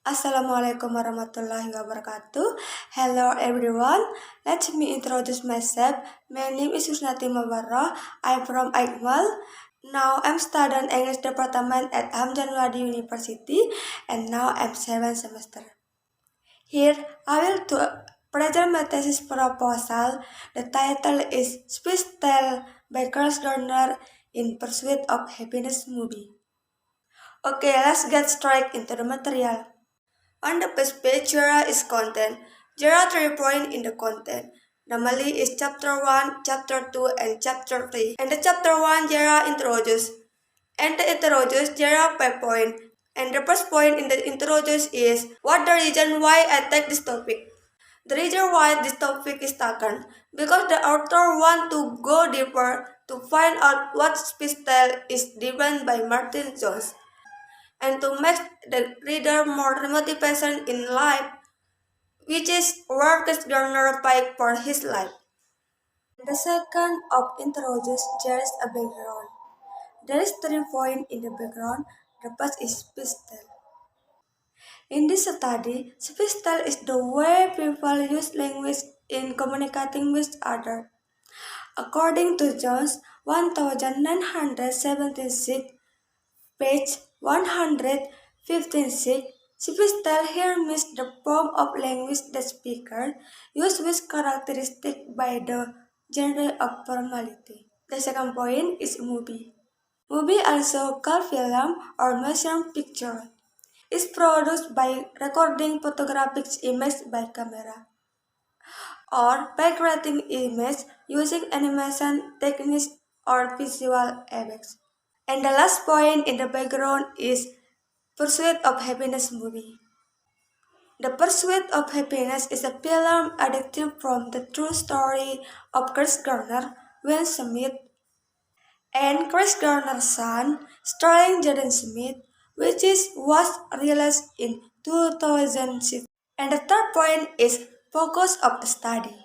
Assalamualaikum warahmatullahi wabarakatuh. Hello everyone. Let me introduce myself. My name is Husniati Mubarrah. I'm from Aikmal. Now I'm studying English department at Hamdanwadi University and now I'm 7th semester. Here I will present my thesis proposal. The title is Speech Tale by Chris Garner in Pursuit of Happiness movie. Okay, let's get straight into the material. On the first page, Jira is content. Jira 3 point in the content. Normally is chapter 1, chapter 2, and chapter 3. And the chapter 1, Jira introduce. And the introduce Jira 5 point. And the first point in the introduce is what the reason why I take this topic. The reason why this topic is taken because the author want to go deeper to find out what speech style is driven by Martin Jones and to make the reader more motivation in life, which is where Chris Garner fight for his life. The second of introduce there is a background. There is 3 points in the background. The first is pistol. In this study, pistol is the way people use language in communicating with others. According to Jones, 1976, page 156, Swiss-style here means the form of language the speaker use with characteristic by the genre of formality. The second point is movie. Movie, also called film or motion picture, is produced by recording photographic image by camera or by creating image using animation techniques or visual effects. And the last point in the background is Pursuit of Happiness movie. The Pursuit of Happiness is a film adapted from the true story of Chris Garner, Will Smith, and Chris Garner's son, starring Jaden Smith, was released in 2006. And the third point is focus of the study.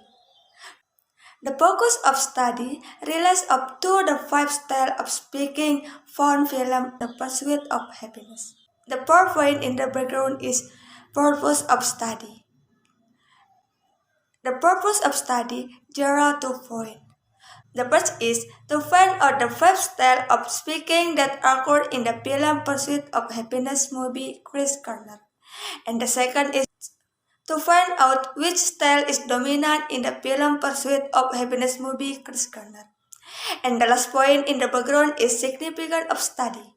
The focus of study relates up to the 5 styles of speaking found film The Pursuit of Happiness. The fourth point in the background is purpose of study. The purpose of study, there are 2 points. The first is to find out the 5 styles of speaking that occur in the film Pursuit of Happiness movie Chris Garner. And the second is to find out which style is dominant in the film Pursuit of Happiness movie Chris Garner. And the last point in the background is significance of study.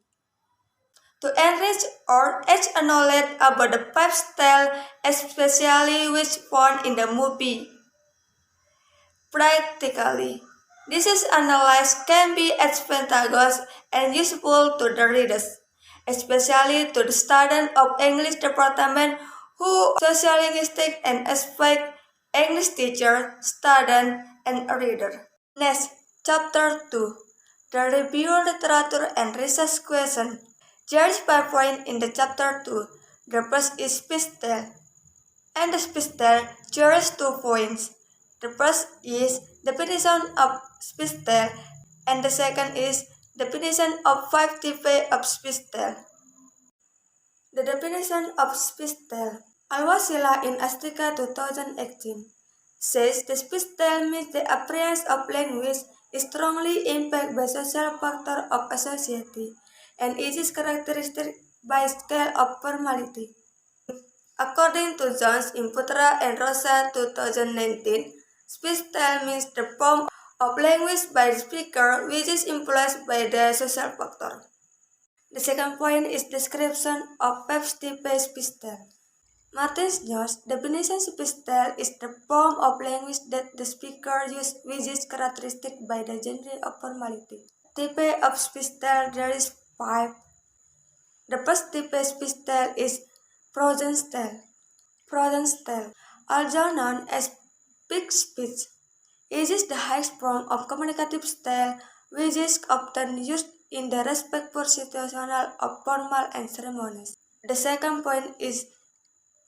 To enrich or edge a knowledge about the 5 styles, especially which found in the movie. Practically, this is analysis can be advantageous and useful to the readers, especially to the students of English department who sociolinguistic and expect English teacher, student, and reader. Next, chapter 2. The review literature and research question. There is 5 points in the chapter 2. The first is pistol. And the pistol, there is 2 points. The first is definition of pistol, and the second is definition of 5 types of pistol. The definition of pistol. Al-Wasila in Astika 2018 says the pistol means the appearance of language is strongly impacted by social factor of a society, and it is characteristic by scale of formality. According to Jones in Putra and Rosa 2019, speech style means the form of language by the speaker which is influenced by the social factor. The second point is description of Pepsi-based speech style. Martin Jones' definition of speech style is the form of language that the speaker uses which is characteristic by the genre of formality. Type of speech style there is 5. The first type of speech style is frozen style. Frozen style, also known as peak speech, is the highest form of communicative style which is often used in the respectful situational of formal and ceremonies. The second point is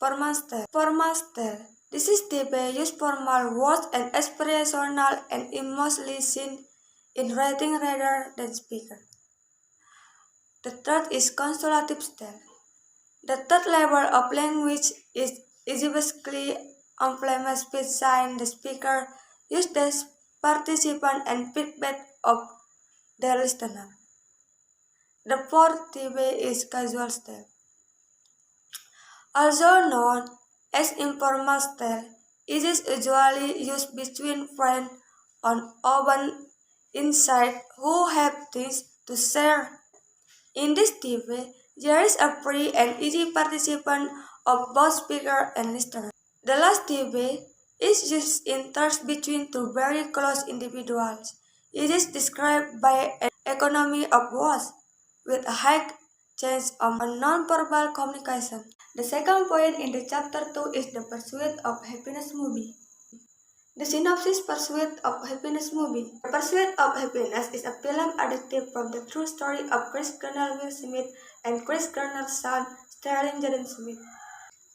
formal style. Formal style. This is the way use formal words and expressional and mostly seen in writing rather than speaker. The third is consolative style. The third level of language is basically implement speech sign the speaker use the participant and feedback of the listener. The fourth type is casual style. Also known as informal style, it is usually used between friends on open insight who have things to share. In this TV, there is a free and easy participation of both speaker and listener. The last TV is used in terms between two very close individuals. It is described by an economy of words with a high chance of non-verbal communication. The second point in the chapter 2 is the Pursuit of Happiness movie. The synopsis Pursuit of Happiness movie. The Pursuit of Happiness is a film adapted from the true story of Chris Cornell Will Smith and Chris Cornell's son starring Jaden Smith,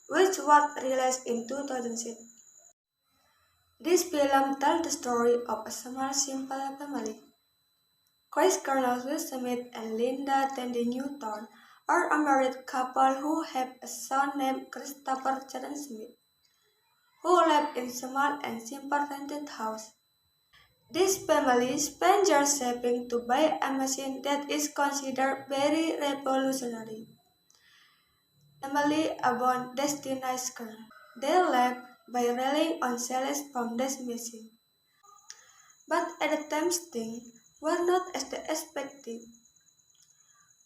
which was released in 2006. This film tells the story of a small, simple family. Chris Cornell Will Smith and Linda Tandy Newton are a married couple who have a son named Christopher Jaden Smith, who live in a small and simple rented house. This family spent years saving to buy a machine that is considered very revolutionary, namely a bone destinized kernel. They live by relying on sales from this machine. But at the time things were not as they expected.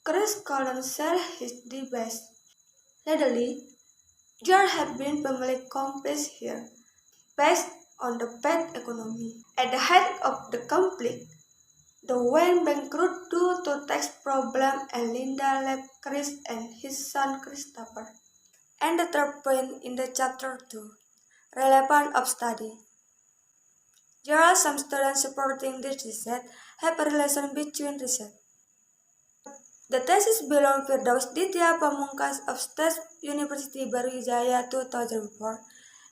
Chris couldn't sell his device. Lately, there have been family conflicts here, based on the bad economy. At the height of the conflict, the went bankrupt due to tax problem and Linda left Chris and his son Christopher. And the third point in the chapter 2, relevant of study. There are some students supporting this research have a relation between research. The thesis belongs Firdaus Ditya Pamungkas of State University Barujaya 2004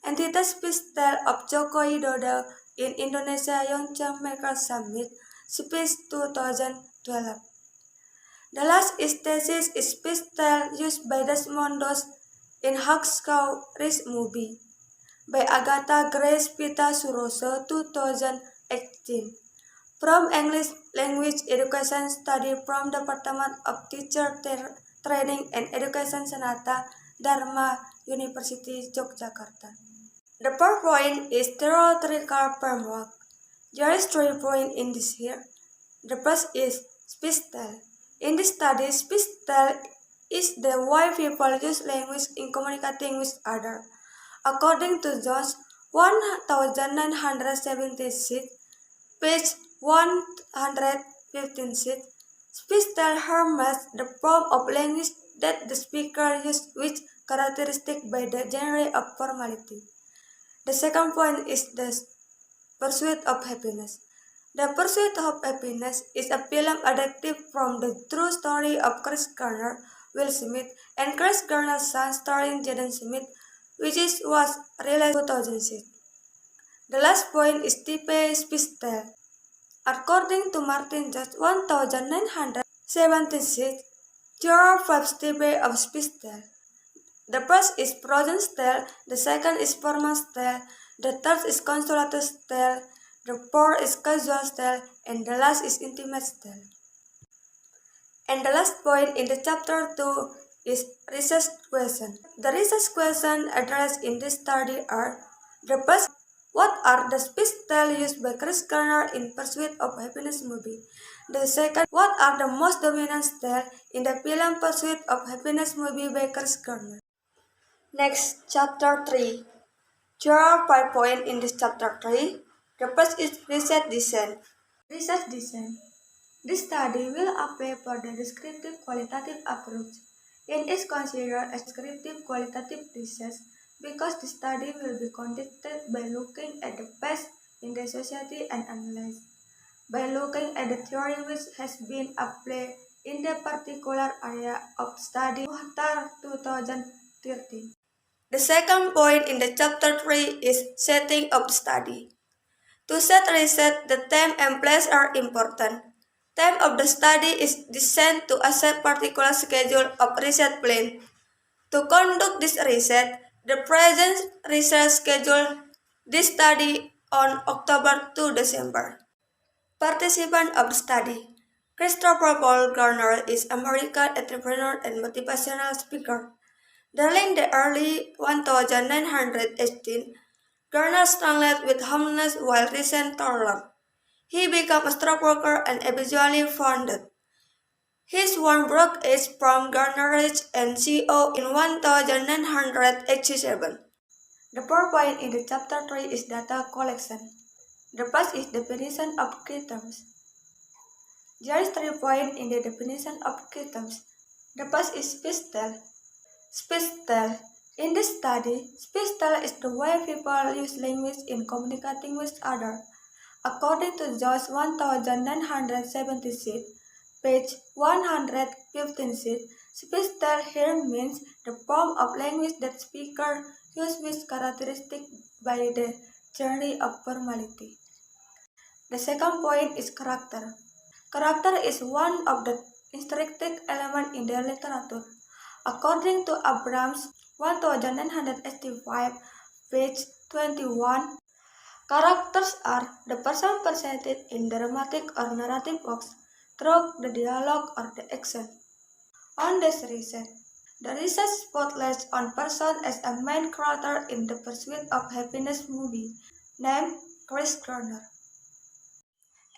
and the thesis style of Joko Widodo in Indonesia Yongchang Maker Summit Space 2012. The last is thesis is space style used by Desmondos in Hacksaw Ridge movie by Agatha Grace Pita Suroso 2018. From English Language Education Study from Department of Teacher Training and Education Sanata Dharma University Yogyakarta. The fourth point is theoretical framework. There is 3 points in this here. The first is speech style. In this study, speech style is the way people use language in communicating with others. According to Jones 1976, page 156, speech style harness the form of language that the speaker uses which characteristic by the genre of formality. The second point is the Pursuit of Happiness. The Pursuit of Happiness is a film adapted from the true story of Chris Garner, Will Smith, and Chris Garner's son starring Jaden Smith, which was released in 2006. The last point is type speech style. According to Martin Judge 1976, there are 5 types of speech style. The first is prose style, the second is formal style, the third is consolative style, the fourth is casual style, and the last is intimate style. And the last point in the chapter 2 is research question. The research question addressed in this study are: the first, what are the speech style used by Chris Garner in Pursuit of Happiness movie? The second, what are the most dominant style in the film Pursuit of Happiness movie by Chris Garner? Next, chapter 3. There are 5 points in this chapter 3. The first is research design. Research design. This study will apply for the descriptive qualitative approach and is considered as descriptive qualitative research because the study will be conducted by looking at the past in the society and analyzed by looking at the theory which has been applied in the particular area of study after 2013. The second point in the chapter 3 is setting of study. To set research, the time and place are important. Time of the study is designed to accept particular schedule of research plan. To conduct this research, the present research scheduled this study on October to December. Participant of the study. Christopher Paul Garner is American entrepreneur and motivational speaker. During the early 1918, Garner struggled with homelessness while recent Thailand. He became a stockbroker and eventually founded his one brokerage from Garner's and CEO in 1987. The PowerPoint in the chapter 3 is data collection. The first is definition of key terms. There is 3 points in the definition of key terms. The first is speech style. Speech style. In this study, speech style is the way people use language in communicating with others. According to George 1976, page 115, speech style here means the form of language that speakers use which characteristic by the journey of formality. The second point is character. Character is one of the intrinsic elements in the literature. According to Abrams 1985, page 21, characters are the person presented in dramatic or narrative works through the dialogue or the action. On this research, the research spotlights on person as a main character in the Pursuit of Happiness movie, named Chris Garner.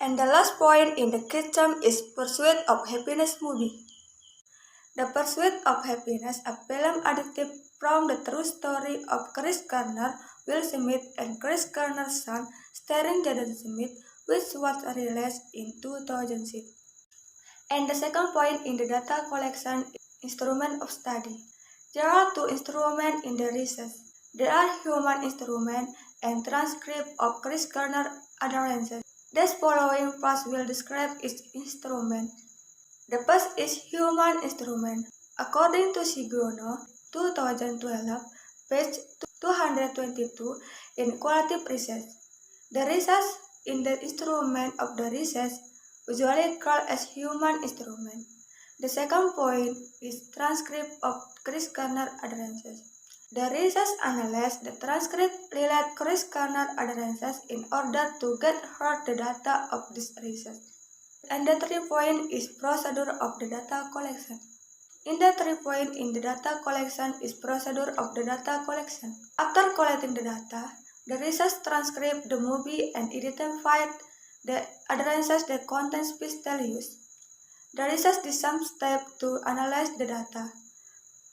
And the last point in the key term is Pursuit of Happiness movie. The Pursuit of Happiness, a film adapted from the true story of Chris Garner, Will Smith, and Chris Garner's son, starring Jaden Smith, which was released in 2006. And the second point in the data collection is instrument of study. There are two instruments in the research. There are human instrument and transcript of Chris Garner utterances. This following part will describe its instrument. The first is human instrument. According to Shigono, 2012, page 222 in qualitative research. The research in the instrument of the research usually called as human instrument. The second point is transcript of Chris Garner utterances. The research analyzed the transcript related Chris Garner utterances in order to get the data of this research. And the 3 point is procedure of the data collection. In the 3 point in the data collection is procedure of the data collection. After collecting the data, the research transcribed the movie and identified the utterances that contain speech style used. The research did some steps to analyze the data.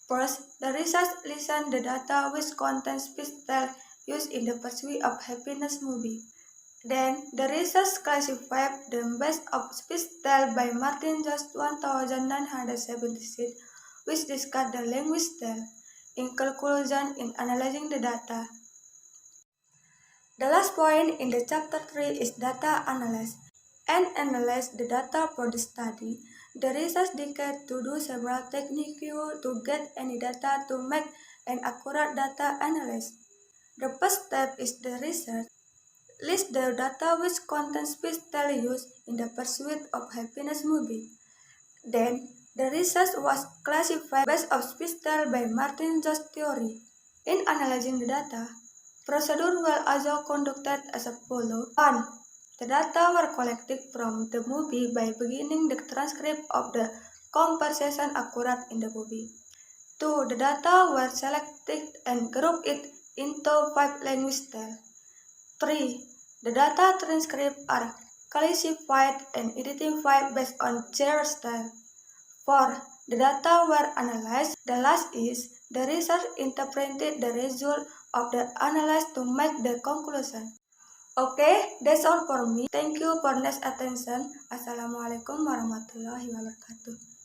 First, the research listened the data which contains speech style used in the Pursuit of Happiness movie. Then, the research classified them based on speech style by Martin Jost 1976, which discussed the language style. In conclusion, in analyzing the data, the last point in the chapter 3 is data analysis. And analyze the data for the study. The research dedicated to do several techniques to get any data to make an accurate data analysis. The first step is the research. List the data which contains speech style used in the Pursuit of Happiness movie. Then, the research was classified based on speech style by Martin Jost theory. In analyzing the data, procedure were also conducted as follows. 1. The data were collected from the movie by beginning the transcript of the conversation accurate in the movie. 2. The data were selected and grouped it into 5 language styles. 3. The data transcripts are classified and identified based on their style. 4. The data were analyzed. The last is the research interpreted the result of the analysis to make the conclusion. Okay, that's all for me. Thank you for nice attention. Assalamualaikum warahmatullahi wabarakatuh.